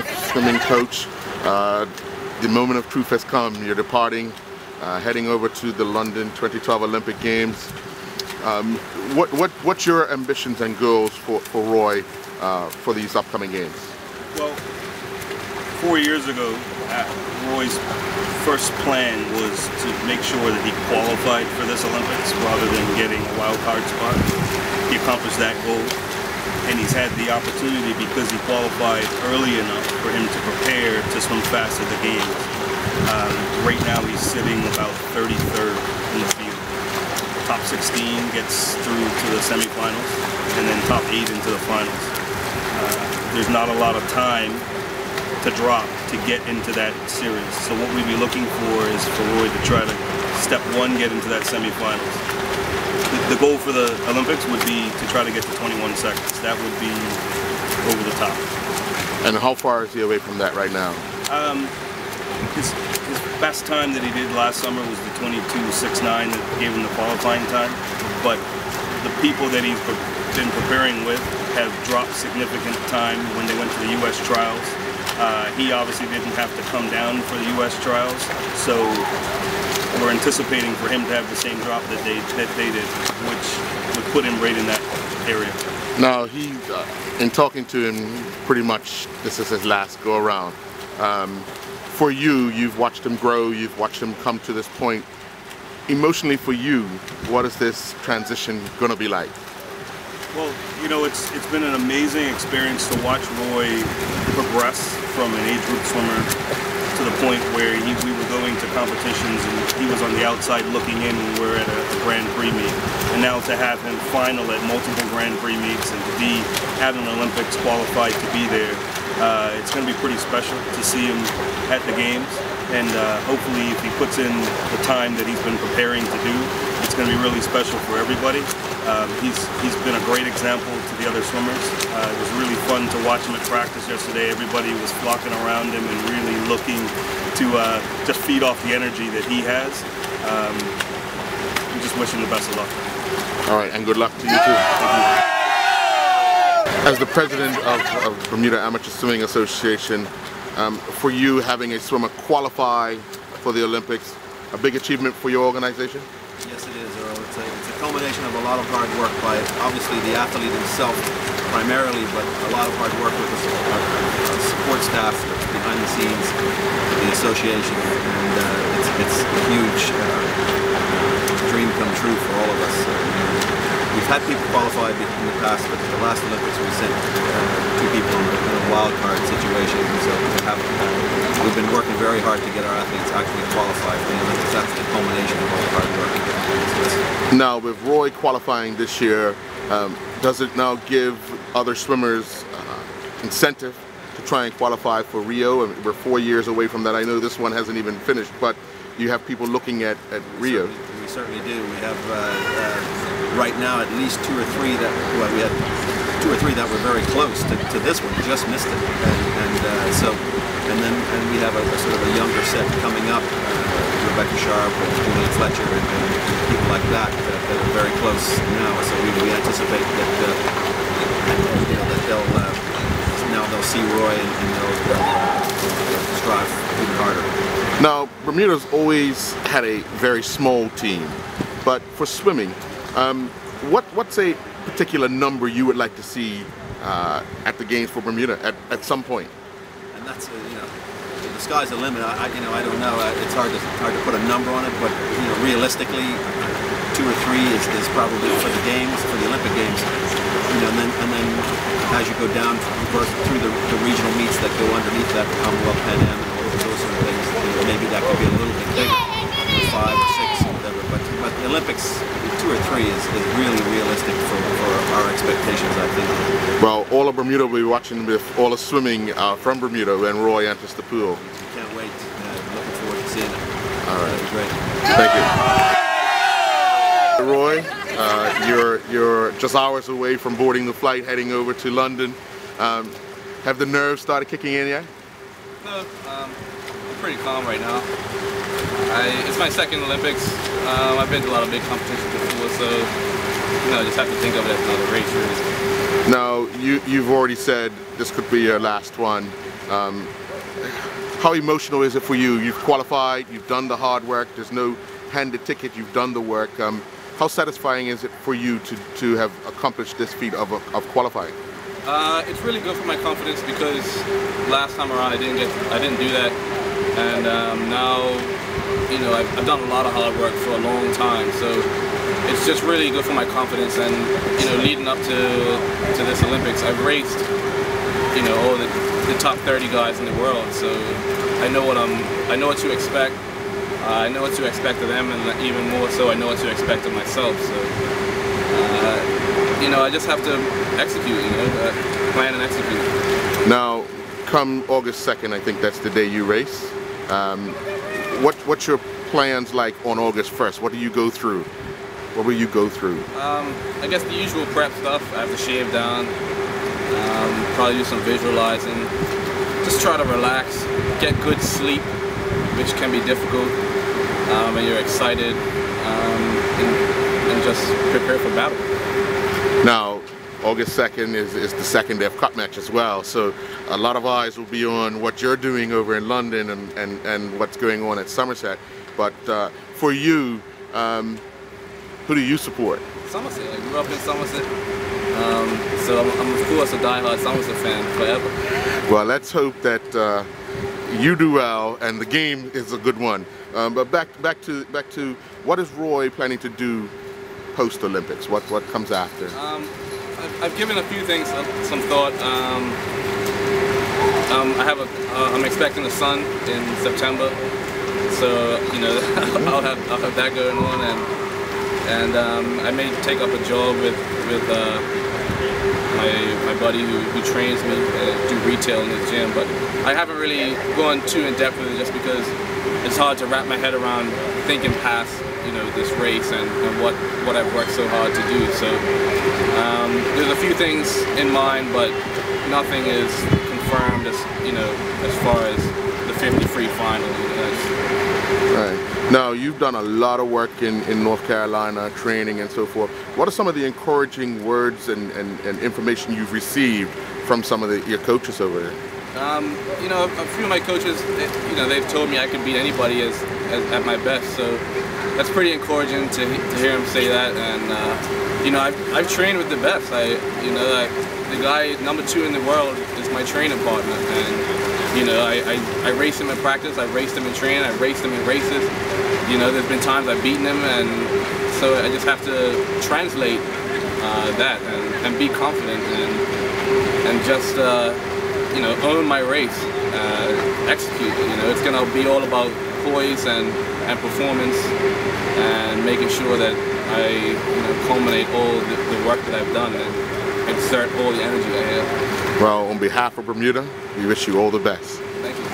Smith, swimming coach. The moment of truth has come. You're departing, heading over to the London 2012 Olympic Games. What's your ambitions and goals for Roy for these upcoming games? Well, 4 years ago, Roy's first plan was to make sure that he qualified for this Olympics rather than getting a wild card spot. He accomplished that goal, and he's had the opportunity, because he qualified early enough, for him to prepare to swim fast at the games. Right now he's sitting about 33rd in the field. Top 16 gets through to the semifinals, and then top 8 into the finals. There's not a lot of time to drop to get into that series. So what we'd be looking for is for Roy to try to, step one, get into that semifinals. The goal for the Olympics would be to try to get to 21 seconds. That would be over the top. And how far is he away from that right now? His best time that he did last summer was the 22.69 that gave him the qualifying time. But the people that he's been preparing with have dropped significant time when they went to the U.S. trials. He obviously didn't have to come down for the U.S. trials, so we're anticipating for him to have the same drop that they did, which would put him right in that area. Now, he, in talking to him, pretty much this is his last go around. For you, you've watched him grow, you've watched him come to this point. Emotionally for you, what is this transition going to be like? Well, you know, it's been an amazing experience to watch Roy progress from an age group swimmer to the point where we were going to competitions and he was on the outside looking in when we were at a Grand Prix meet. And now to have him final at multiple Grand Prix meets and to be at an Olympics qualified to be there, it's going to be pretty special to see him at the games. And hopefully if he puts in the time that he's been preparing to do, it's going to be really special for everybody. He's been a great example to the other swimmers. It was really fun to watch him at practice yesterday. Everybody was flocking around him and really looking to just feed off the energy that he has. We just wish him the best of luck. All right, and good luck to you too. Thank you. As the president of Bermuda Amateur Swimming Association, for you having a swimmer qualify for the Olympics, a big achievement for your organization? Yes, it is, Earl. It's a culmination of a lot of hard work by obviously the athlete himself primarily, but a lot of hard work with the support staff behind the scenes, the association, and it's a huge dream come true for all of us. We've had people qualify in the past, but the last Olympics we sent 2 people in a wild card situation, so we've been working very hard to get our athletes actually qualified for the Olympics. That's the culmination of all the hard work. Now, with Roy qualifying this year, does it now give other swimmers incentive to try and qualify for Rio? I mean, we're 4 years away from that. I know this one hasn't even finished, but you have people looking at Rio. We certainly do. We have right now at least 2 or 3 that, well, we had 2 or 3 that were very close to this one, just missed it, and then we have a sort of a younger set coming up, Rebecca Sharp and Julian Fletcher and people like that are very close now. So we anticipate that they'll see Roy and they'll strive even harder. Now, Bermuda's always had a very small team, but for swimming, what's a particular number you would like to see at the games for Bermuda at some point? And that's the sky's the limit. I don't know. It's hard to put a number on it, but realistically, 2 or 3 is probably for the games, for the Olympic Games. And then as you go down through the regional meets that go underneath that, Commonwealth, Pan Am, and all of those sort of things, maybe that could be a little bit bigger, 5 or 6 or whatever. But the Olympics, 2 or 3 is really realistic for our expectations, I think. Well, all of Bermuda will be watching with all the swimming from Bermuda when Roy enters the pool. We can't wait. Looking forward to seeing it. All right. That'd be great. Thank you. Roy, you're just hours away from boarding the flight heading over to London. Have the nerves started kicking in yet? No, I'm pretty calm right now. It's my second Olympics. I've been to a lot of big competitions before, so just have to think of it as another race. Really. Now, you've already said this could be your last one. How emotional is it for you? You've qualified, you've done the hard work, there's no handed ticket, you've done the work. How satisfying is it for you to have accomplished this feat of qualifying? It's really good for my confidence because last time around I didn't do that, and now, you know, I've done a lot of hard work for a long time, so it's just really good for my confidence. And you know, leading up to this Olympics, I've raced, you know, all the top 30 guys in the world, so I know what to expect. I know what to expect of them, and even more so, I know what to expect of myself. So, you know, I just have to execute, you know, plan and execute. Now, come August 2nd, I think that's the day you race. What's your plans like on August 1st? What do you go through? What will you go through? I guess the usual prep stuff. I have to shave down, probably do some visualizing, just try to relax, get good sleep, which can be difficult when you're excited, and just prepare for battle. Now, August 2nd is the second F Cup match as well, so a lot of eyes will be on what you're doing over in London and what's going on at Somerset. But for you, who do you support? Somerset. I grew up in Somerset, so I'm of course a diehard Somerset fan forever. Well, let's hope that you do well and the game is a good one. But back to what is Roy planning to do post Olympics? What comes after? I've given a few things some thought. I'm expecting a son in September, so you know I'll have that going on, and I may take up a job with my buddy who trains me, do retail in his gym, but I haven't really gone too in depth with it just because it's hard to wrap my head around thinking past, you know, this race and what I've worked so hard to do. So there's a few things in mind, but nothing is confirmed as, you know, as far as the 50 free final. You know, right. Now, you've done a lot of work in North Carolina, training and so forth. What are some of the encouraging words and information you've received from some of your coaches over there? You know, a few of my coaches, you know, they've told me I can beat anybody at my best, so that's pretty encouraging to hear him say that. And you know, I've trained with the best. The guy #2 in the world is my training partner, and you know, I race him in practice, I raced him in training, I raced him in races. You know, there's been times I've beaten him, and so I just have to translate that and be confident and just you know, own my race, execute. You know, it's gonna be all about poise and performance, and making sure that I, you know, culminate all the work that I've done and exert all the energy I have. Well, on behalf of Bermuda, we wish you all the best. Thank you.